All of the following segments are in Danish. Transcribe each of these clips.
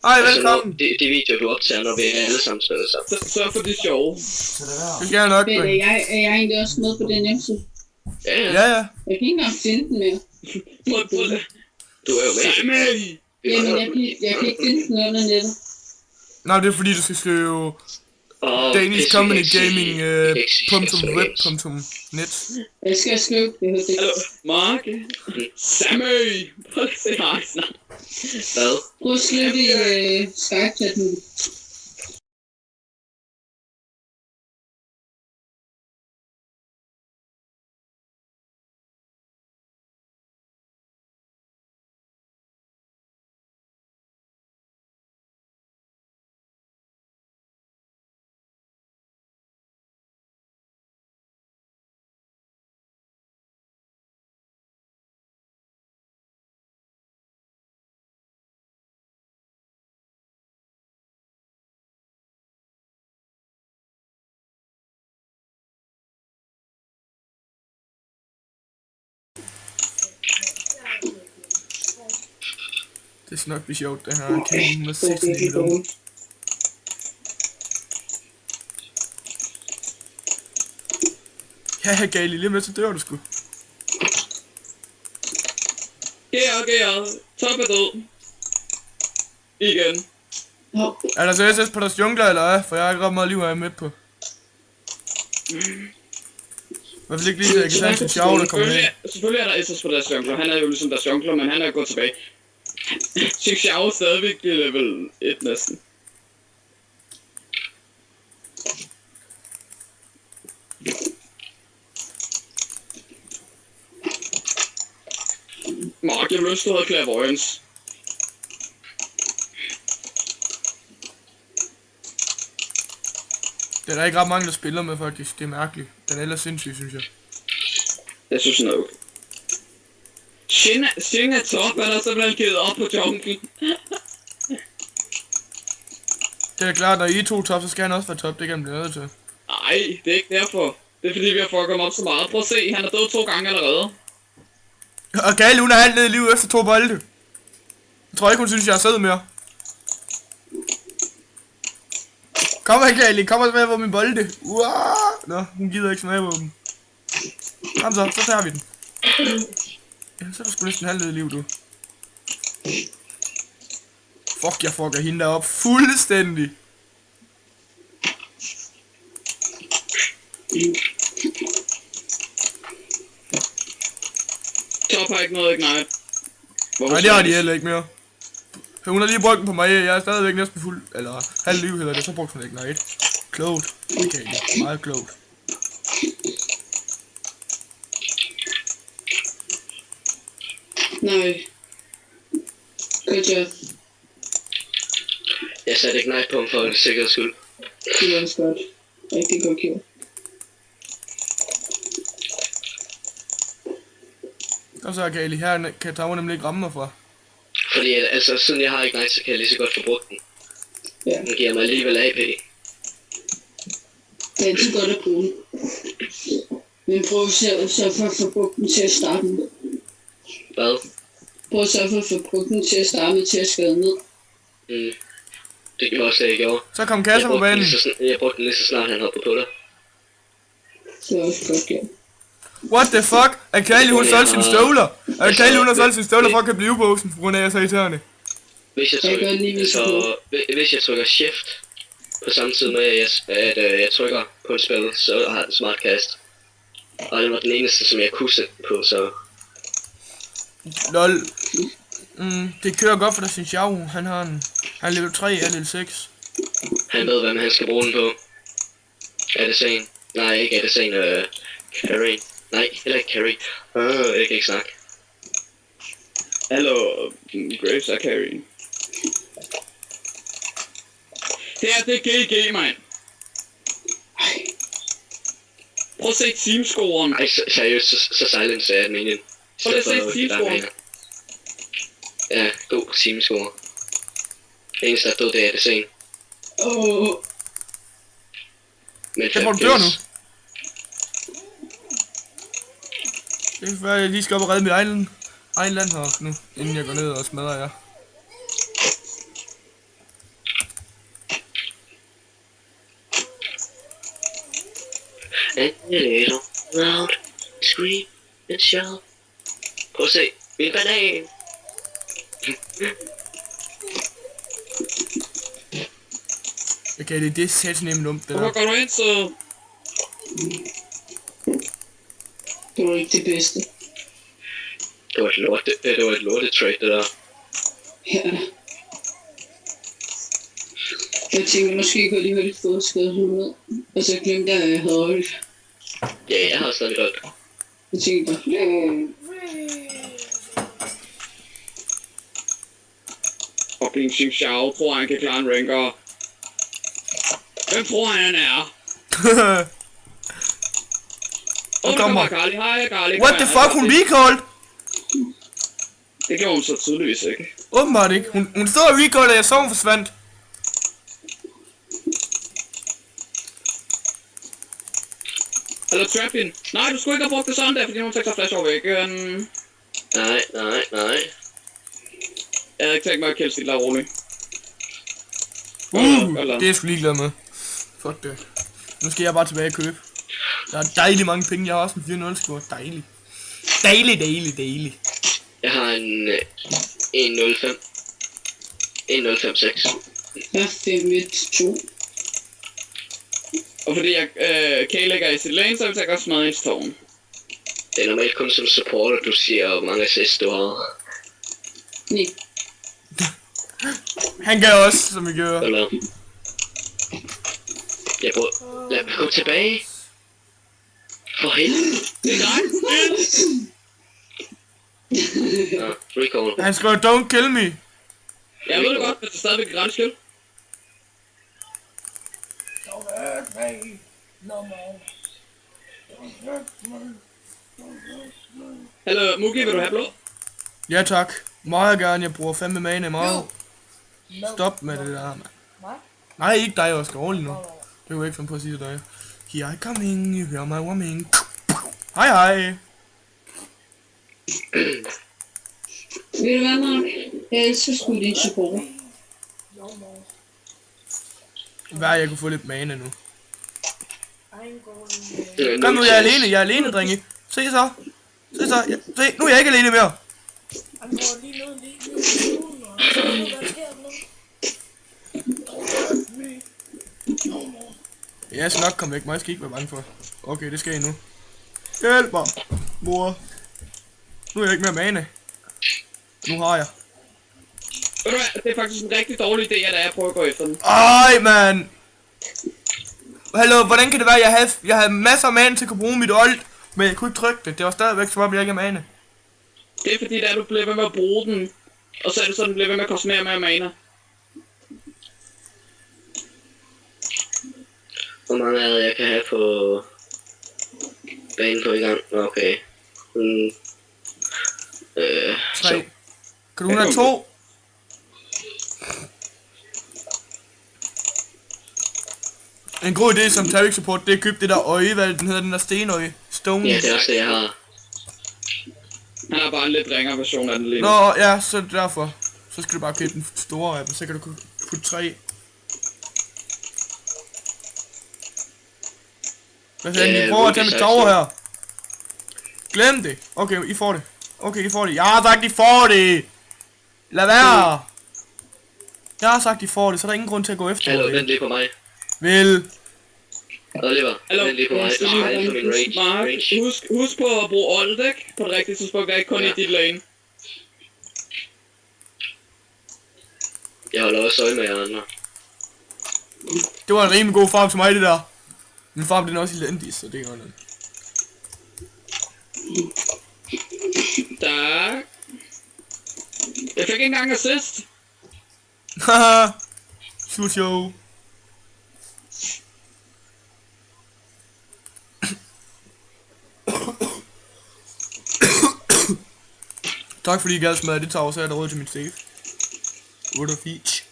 Hej, Altså, velkommen. det videoer, du optager, når vi er alle sammen spiller sammen. Sørg for det sjove. Det skal jeg nok, Men men... er jeg egentlig også med på den hjemmeside? Ja. Ja. Jeg kan ikke engang finde den mere. Prøv det. Du er jo med. Sammy! Jamen, jeg kan ikke finde den under nettet. Nej, det er fordi, du skal skrive Danish Company Gaming .web.net. Jeg skal skrive det. Hallo, Mark? Sammy! Prøv at se mig snart. Hvad? Prøv at skrive det i Skype-chat nu. Det skal nok blive sjovt, det her. King med 6 minutter. Ja, Gali, lige med så dør du sgu. Gære. Top er død. Igen. Er der så SS på deres jungler, eller hvad? For jeg har ikke ret meget liv, jeg er med på. I hvert fald ikke lige, så jeg kan tage en sjov, der kommer med. Selvfølgelig er der SS på deres jungler. Han er jo ligesom deres jungler, men han er gået tilbage. Xiao er stadigvæk i level 1 næsten. Mark, jeg vil ønske, du havde clairvoyance. Det er der ikke ret mange, der spiller med, faktisk. Det er mærkeligt. Den er ellers sindssyg, synes jeg. Jeg synes nok. Shin er top, han er simpelthen givet op på jungle. Det er klart, når I er to top, så skal han også være top. Det kan han blive nødt til. Nej, det er ikke derfor. Det er fordi, vi har fucket ham op så meget. Prøv at se, han er død 2 gange allerede. Og Gali, hun er halvt ned i liv efter 2 bolde. Jeg tror ikke, hun synes, jeg er sød mere. Kom her, Gali. Kom og smag på min bolde. Nå, hun gider ikke smage på dem. Kom så tager vi den. Ja, så er du sgu næsten halvt ned i liv, du. Fuck, jeg fucker hende derop fuldstændig. Top har ikke noget ignite. Nej, det har de heller ikke mere. Hun har lige brugt den på mig, jeg er stadigvæk næsten fuld, eller halv liv hedder det, så brugte hun ikke ignite. Klogt. Okay, meget klogt. Nej. Good job. Jeg satte ikke nej på ham for en sikkerheds skyld. Det er også godt. Rigtig godt gjort. Og så Gali, her kan Tower nemlig ikke ramme mig fra. Fordi altså, siden jeg har ikke nej, så kan jeg lige så godt få brugt den. Ja. Den giver mig alligevel AP. Det er altid godt at bruge den. Men prøv at sørge for at få brugt den til at starte med. Hvad? Prøv at sørge for at få brugt den til at starte med til at skade ned. Det gjorde også det, jeg gjorde. Så kom Kasser på banen. Jeg brugte den lige så snart han hoppede på dig. Det er også godt gjort. What the fuck? Akali hun solgte sine støvler. Akali hun har solgt sine støvler for at kan blive båsen, på grund af at jeg så irriterende. Hvis jeg trykker shift på samme tid med at jeg trykker på et spil, så har den smart cast. Og det var den eneste, som jeg kunne sætte på, så... Lol. Det kører godt for dig, sin Xiao. Han er level 3, jeg er level 6. Han ved, hvad han skal bruge den på. ADC'en. Nej, ikke ADC'en, Carry. Nej, heller ikke Carry. Jeg kan ikke snakke. Hallo, Graves er carry. Her, det er GG, mand. Prøv at se teamscoren. Ej, seriøst, så silence er den egentlig. Prøv at se teamscoren. Ja, god teamscore. Eneste, der død, det er ADC'en. Men Jeg må du dør nu. Det er før jeg lige skal op og redde mit egen land her nu, inden jeg går ned og smadrer jer. And a little loud, scream and shout. Prøv at se, min banan! Okay, det er sæt nemt dumt, det Hvorfor der. går du ind, så... Det var ikke det bedste. Det var et lortet trade, det der. Ja. Jeg tænkte, måske kunne jeg lige lidt få skrevet ud. Og så glemte jeg, at jeg havde holdt. Ja, jeg har stadig holdt. Jeg tænkte bare, Fucking Xing Xiao tror, han kan klare en ranker. Hvem tror han er? Nu kommer. Carly. Hej, Carly. What the fuck, hun recalled? Det gjorde hun så tydeligvis ikke. Åbenbart ikke. Hun stod og recalled, og jeg så hun forsvandt. Eller trap hende. Nej, du skulle ikke have brugt det sådan der, fordi hun fik sig flash over væggen. Nej. Jeg havde ikke tænkt mig at kælde Stille roligt. Det er jeg sgu ligeglad med. Fuck det. Nu skal jeg bare tilbage og købe. Der er dejligt mange penge. Jeg har også en 4-0 score. Dejligt. Dejligt. Jeg har en 105. 1056. jeg er 5-1-2. Og fordi jeg K-lægger i sit lane, så vil jeg godt smadre ens tårn. Det er normalt kun som supporter, du siger, hvor mange assists du har. Nej. Han gør også, som vi gør. Eller... Jeg prøver... Lad mig gå tilbage. For helvede. Det er dig. Nå, recall. Han skriver, don't kill me. Jeg ved det godt, men det er stadigvæk et grænt skyld. Hallo, Mugi, vil du have blod? Ja tak. Meget gerne, jeg bruger fandme mana meget. Stop med det der, mand. Nej, ikke dig, jeg skal roligt nu. Det kunne jeg ikke finde på at sige til dig. Here I coming, you hear my woman. Hej. Ved du hvad, Mark? Jeg elsker sgu din support. Hvad jeg kunne få lidt mana nu. Det Kom nu, jeg er alene, drenge. Se så. Ja, se, nu er jeg ikke alene mere. Han går lige ned lige nu, og så ved du, hvad sker nu. Jeg skal nok komme væk, mig skal ikke være bange for. Okay, det skal jeg nu. Hjælp mig, mor. Nu er jeg ikke mere mana. Nu har jeg. Ved du hvad, det er faktisk en rigtig dårlig idé, at jeg prøver at gå efter den. Ej, man. Hallo, hvordan kan det være, jeg havde masser af mana til at kunne bruge mit ult, men jeg kunne ikke trykke det. Det var stadigvæk, som om jeg ikke havde mana. Det er fordi, da du bliver ved med at bruge den, og så er det sådan, den bliver ved med at koste mere og mere mana. Hvor mange af jeg kan have på banen på i gang? Okay. 3. Kan du have 2? En god idé som Taric support, det er at købe det der øje, hvad den hedder, den der stenøje. Stone. Ja, det er også det, jeg har. Han har bare en lidt ringere version af den lige nu. Nå, ja, så derfor. Så skal du bare købe den store af dem, så kan du putte 3. Hvad fanden, I prøver at tage mit tower her. Glem det. Okay, I får det. Jeg har sagt, I får det. Lad være. Jeg har sagt, I får det, så er der ingen grund til at gå efter Hallo, det. vent lige på mig. Vel. Oliver, vent lige på mig. Jeg skal på min Mark, range. husk på at bruge ult, ikke? På det rigtige tidspunkt, der er ikke kun i dit lane. Jeg holder også øje med jer andre. Det var en rimelig god farm til mig, det der. Min farm den er også elendig, så det er godt. Tak. Jeg fik ikke engang assist. Haha. Show. Tak fordi I gad smadre det tower, så er der råd til mit save. 8 og feach.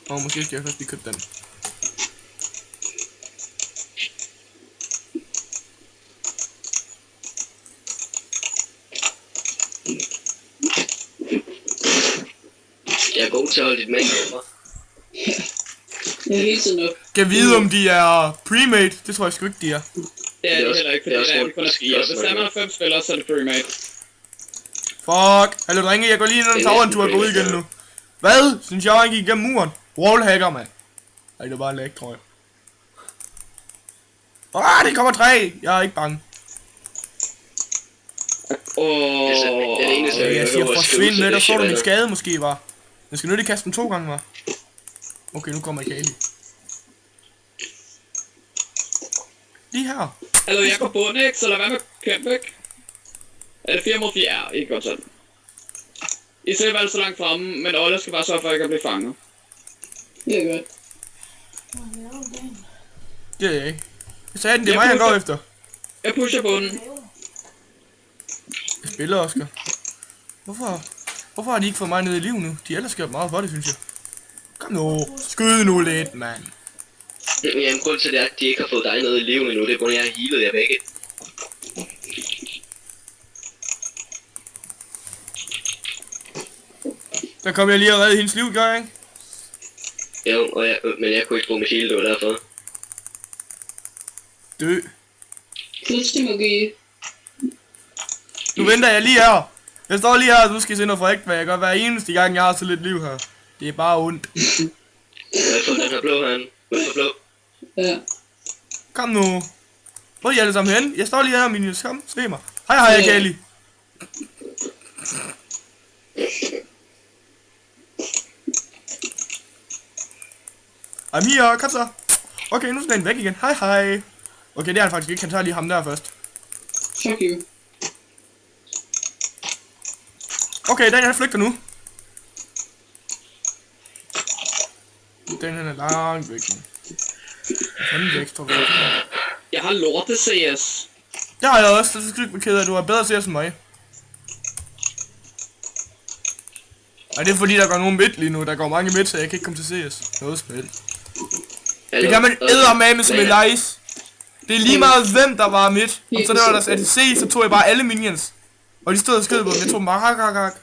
Og måske skal jeg først lige købe den. Jeg er god til at holde dit mængde for. Jeg er hele tiden op. Kan vide, om de er pre-made? Det tror jeg sgu ikke, de er. Det er det heller ikke, fordi det er der er også kun er 4. Hvis der er 5 spillere, så er det pre-made. Fuck. Hallo drenge, jeg går lige ned og tager en tur og går ud igen nu. Hvad? Synes jeg, han gik igennem muren? Wallhacker, mand. Ej, det var bare læk, tror jeg. Det kommer 3. Jeg er ikke bange. Altså, det eneste, Jeg siger behøver at skrive forsvind til, med, der det så du er min shit, skade måske var. Jeg skal nødt til at kaste den 2 gange, var. Okay, nu kommer Kali. Lige her. Altså, jeg går bund, ikke? Så lad være med at kæmpe, ikke? Er det 4 mod 4? Ja, ikke godt sådan. I selv valgte så langt fremme, men Olle skal bare sørge for ikke at blive fanget. Det er godt. Det er jeg ikke. Jeg sagde den, det er mig, han går efter. Jeg pusher bunden. Jeg spiller, Oscar. Hvorfor har de ikke fået mig ned i liv nu? De har ellers gjort meget for det, synes jeg. Kom nu. Skyd nu lidt, mand. Jamen, grund til det er, at de ikke har fået dig ned i livet endnu. Det er på, at jeg har healet jer begge. Der kom jeg lige og redde hendes liv, gør jeg ikke? Jo, men jeg kunne ikke bruge mit heal, det var derfor. Dø. Kunstig magi. Nu venter jeg lige her. Jeg står lige her, og du skal se noget frækt, hvad jeg gør hver eneste gang, jeg har så lidt liv her. Det er bare ondt. Hvorfor den her blå herinde? Hvorfor blå? Ja. Kom nu. Hvor er I alle sammen henne? Jeg står lige her, Minions. Kom, se mig. Hej, Kali. I'm here, kom så. Okay, nu skal han væk igen. Hej. Okay, det er han faktisk ikke. Han tager lige ham der først. Fuck you. Okay, den her flygter nu. Den her er langt væk nu. Sådan er ekstra væk. Jeg har lortet CS. Det har jeg også. Det er sgu ikke ked af, at du har bedre CS end mig. Og det er fordi, der går nogen midt lige nu. Der går mange midt, så jeg kan ikke komme til CS. Noget spil. Det kan man eddermame som en lice. Det er lige meget hvem der var midt. Og så der var der ADC, så tog jeg bare alle minions. Og de stod og skød på dem. Jeg tog dem bare hak.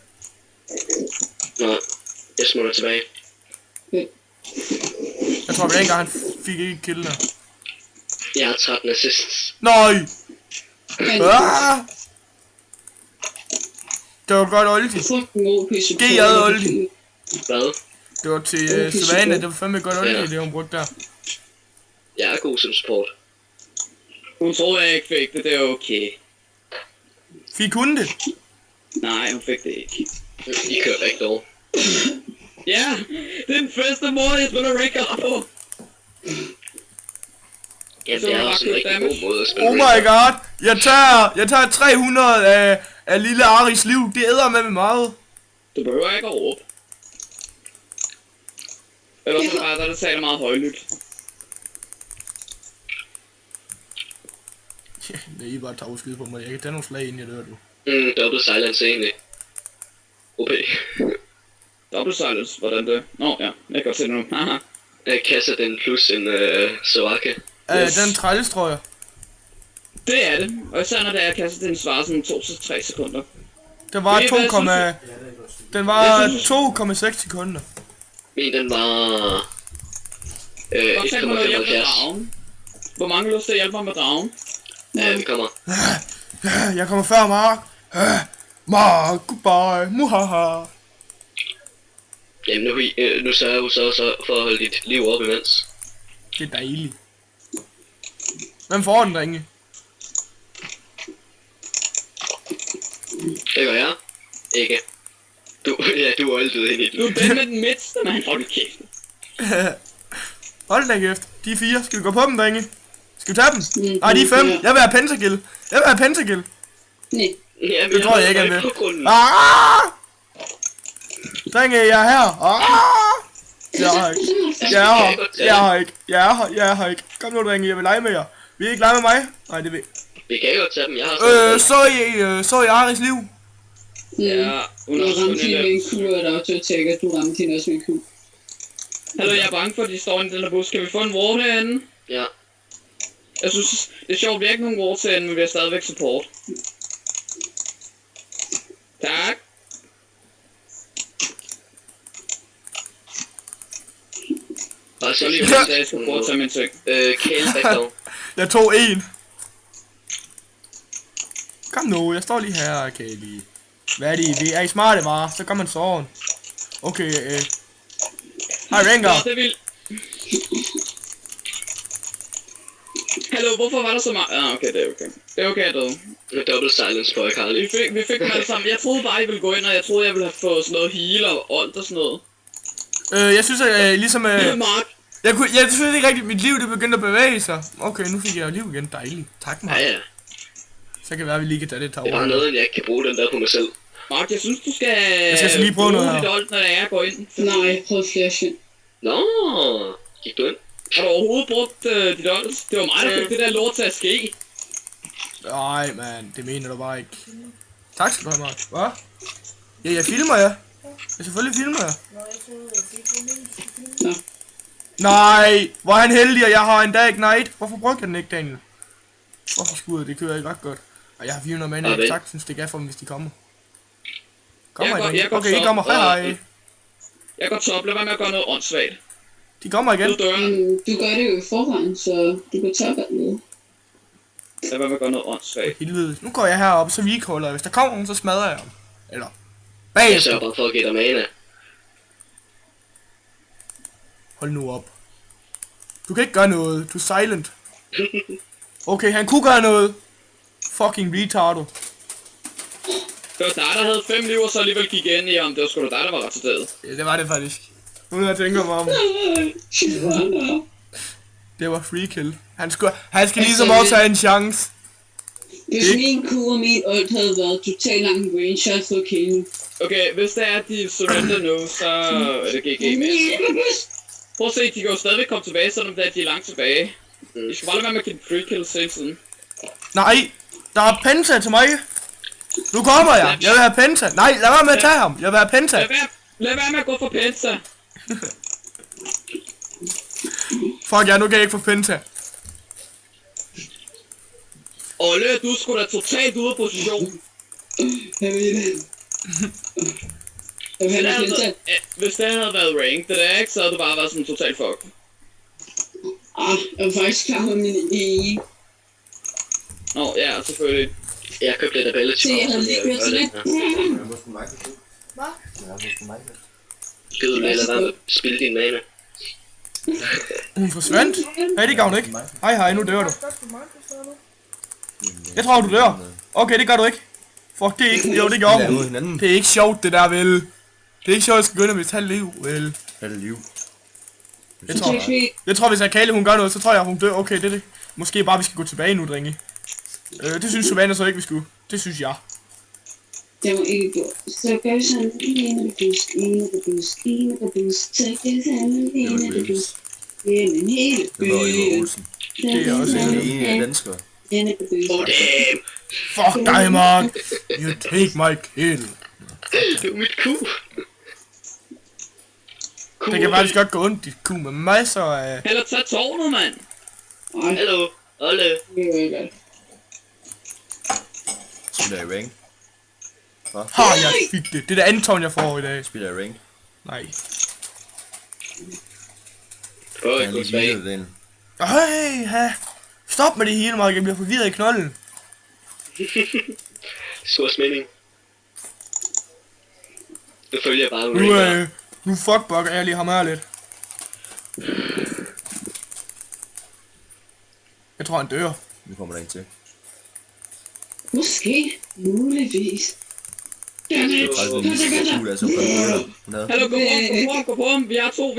Nå, jeg smutter tilbage. Jeg tror, at han fik ikke kill der. Jeg har 13 assists. Nej! Det var godt ulti. G-ad ulti. Hvad? Det var til Savannah, det var fandme godt ulti, det hun brugte der. Jeg er god som support. Hun troede, jeg ikke fik det. Det er okay. Fik hun det? Nej, hun fik det ikke. I kører ikke over. Ja, det er den første måde, jeg spiller Raker på. Ja, det er også en rigtig god måde at spille. Oh my god! Jeg tager 300 af lille Aris liv. Det æder med meget. Du behøver ikke at råbe. Ellers så bare, der taler meget højlydt. Ja, det er bare tager skide på mig. Jeg kan tage nogle slag, inden jeg dør, du. Double silence egentlig. OP. Double silence, hvordan det? Nå ja, jeg kan godt se det nu. Haha. Kasser den plus en Soraka. Yes. Den træls, tror jeg. Det er det. Og især når det er, kaster den svarer sådan 2-3 sekunder. Den var 2,6 sekunder. Min den var... 1,75. Hvor mange lyst til at hjælpe mig med dragen? Ja, vi kommer. Jeg kommer før, Mark. Mark, goodbye. Muhaha. Jamen nu sørger jeg jo så for at holde dit liv op imens. Det er dejligt. Hvem får den, drenge? Det gør jeg. Ikke. Du er altid inde i den. Du er den med den midtste, man. Hold kæft. Hold da kæft. De er 4. Skal vi gå på dem, drenge? Skal vi tage dem? Nej, de er 5. Jeg vil have pentakill. Nej. Ja, det tror jeg ikke, han vil. vil. Drenge, jeg er her. Jeg er her ikke. Kom nu, drenge, jeg vil lege med jer. Vil I ikke lege med mig? Nej, det vil. Vi kan godt tage dem, jeg har så I Aris liv? Ja, hun Jeg har ramte hende med sådan en kugle, og der var til at tække, at du ramte hende også med en kugle. Hallo, jeg er bange for, at de står inde i den der bus. Kan vi få en ward herinde? Ja. Jeg synes, det er sjovt, vi har ikke nogen ward herinde, men vi har stadigvæk support. Tak. Og Så lige så vente, jeg skal prøve at tage min ting. Kale backdown. Jeg tog en. Kom nu, jeg står lige her, Kali. Hvad er det? Er I smarte, var? Så gør man sådan. Okay, hej, Rengar. Nå, det vil... Hallo, hvorfor var der så meget? Ah, okay, det er okay. Det er okay, jeg døde. Double silence på Akali. Vi fik dem alle sammen. Jeg troede bare, I ville gå ind, og jeg troede, jeg ville have fået sådan noget heal og old og sådan noget. Jeg synes, at ligesom... Mark. Jeg synes ikke rigtigt, at mit liv det begyndte at bevæge sig. Okay, nu fik jeg liv igen. Dejligt. Tak, Mark. Ja. Så kan det være, at vi lige kan tage det Det er bare noget, jeg ikke kan bruge den der på mig selv. Mark, jeg synes, du skal... Jeg skal så lige prøve noget her. dit old, når det er, går ind. Nej, prøv flashen. Nå, gik du ind? Har du overhovedet brugt dit old? Det var mig, der fik det der lort til at ske. Nej, man, det mener du bare ikke. Tak skal du have, Mark. Hvad? Ja, jeg filmer, ja. Jeg selvfølgelig filmer, ja. Nå, jeg troede, jeg fik det mindst. Nej, hvor er han heldig, og jeg har en dag ignite. Hvorfor brugte jeg den ikke, Daniel? Hvorfor skuddet? Det kører ikke ret godt. Og jeg har 400 mand, jeg sagt, synes det gav for dem, hvis de kommer. Kommer I igen? Okay, I kommer. Hej. Jeg går top, lad være med at gøre noget åndssvagt. De kommer igen. Ud døren. Du gør det jo i forvejen, så du kan tage noget. Lad være med at gøre noget åndssvagt. Helvede. Nu går jeg herop, så vi holder. Hvis der kommer nogen, så smadrer jeg ham. Eller Jeg bagefter. sørger bare for at give dig mana. Hold nu op. Du kan ikke gøre noget. Du er silent. Okay, han kunne gøre noget. Fucking retardo. Det var dig, der havde 5 liv, og så alligevel gik ind i om det var sgu da dig, der var retarderet. Ja, det var det faktisk. Nu når jeg tænker mig om. Det var free kill. Han skal ligesom også have en chance. Hvis min Q og min ult havde været totalt langt range, så havde jeg fået killen. Okay, hvis det er, at de surrender nu, så er det GG med. Prøv at se, de kan jo stadigvæk komme tilbage, selvom det er, de er langt tilbage. I skal bare lade være med at give free kills hele tiden. Nej, der er Penta til mig. Nu kommer jeg. Jeg vil have Penta. Nej, lad være med at tage ham. Jeg vil have Penta. Lad være med at gå for Penta. Fuck ja, nu kan jeg ikke få Penta. Olle, du er sgu da totalt ude af position. Jeg ved det. Jeg vil have Penta. Hvis det havde været ranked, det der ikke, så havde det bare været sådan totalt fuck. Jeg var faktisk klar med min EE. Nå, ja, selvfølgelig. Jeg købte lidt ability. Se, jeg havde lige kørt sådan lidt. Hvad? Givet med, lad være med at spille din mana. Hun forsvandt. Nej, det gavner ikke. Hej, nu dør du. Godt for mig, så er du. Jeg tror, du dør. Okay, det gør du ikke. Fuck, det er ikke. Jo, det gør hun. Det er ikke sjovt, det der, vel. Det er ikke sjovt, at jeg skal gå ind og miste halv liv, vel. Halv liv. Jeg tror, hvis Akali hun gør noget, så tror jeg, hun dør. Okay, det er det. Måske bare, vi skal gå tilbage nu, drenge. Det synes Savannah så ikke, vi skulle. Det synes jeg. Det var ikke godt. Så gør vi sådan en af bus, så gør sådan en af bus. Jamen hele Det var Ivar byen. Olsen. Det er også Det er en af danskere. Oh damn! Fuck dig, Mark. You take my kill. Det er mit ku. Det kan faktisk godt gå ondt, dit ku med masser af... Eller tag tårnet, mand. Hallo, Olle. Spiller jeg rank? Har jeg fik det. Det er det Anton, jeg får i dag. Spiller jeg rank? Nej. Prøv Kan at jeg gå lige tilbage. vide den? Hey. Stop med det hele, Mark. Jeg bliver forvirret i knolden. Stor smænding. Nu følger jeg bare Nu fuckbukker jeg lige ham her lidt. Jeg tror, han dør. Nu kommer der en til. Måske. Muligvis. Jeg tror, det er lige så cool, altså for en hun havde. Hallo, gå på ham. Vi er to,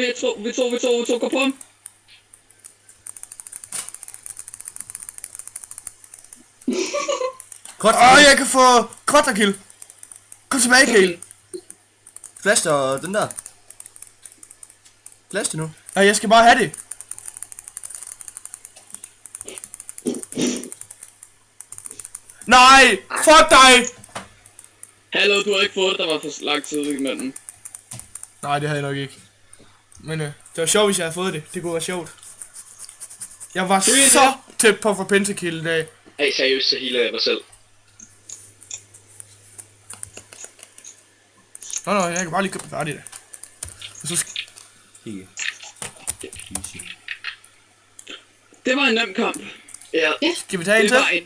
gå på ham. Jeg kan få quadra-kill. Kom tilbage, Kale. Flash og den der. Flash det nu. Ja, jeg skal bare have det. Nej! Fuck dig! Hallo, du har ikke fået det, der var for lang tid imellem. Nej, det havde jeg nok ikke. Men det var sjovt, hvis jeg havde fået det. Det kunne være sjovt. Jeg var så tæt på at få pentakill i dag. Hey, seriøst, så healer jeg mig selv. Nå, jeg kan bare lige købe det færdigt. Og så Ikke. Easy. Det var en nem kamp. Ja. Skal vi tage en Det til? var en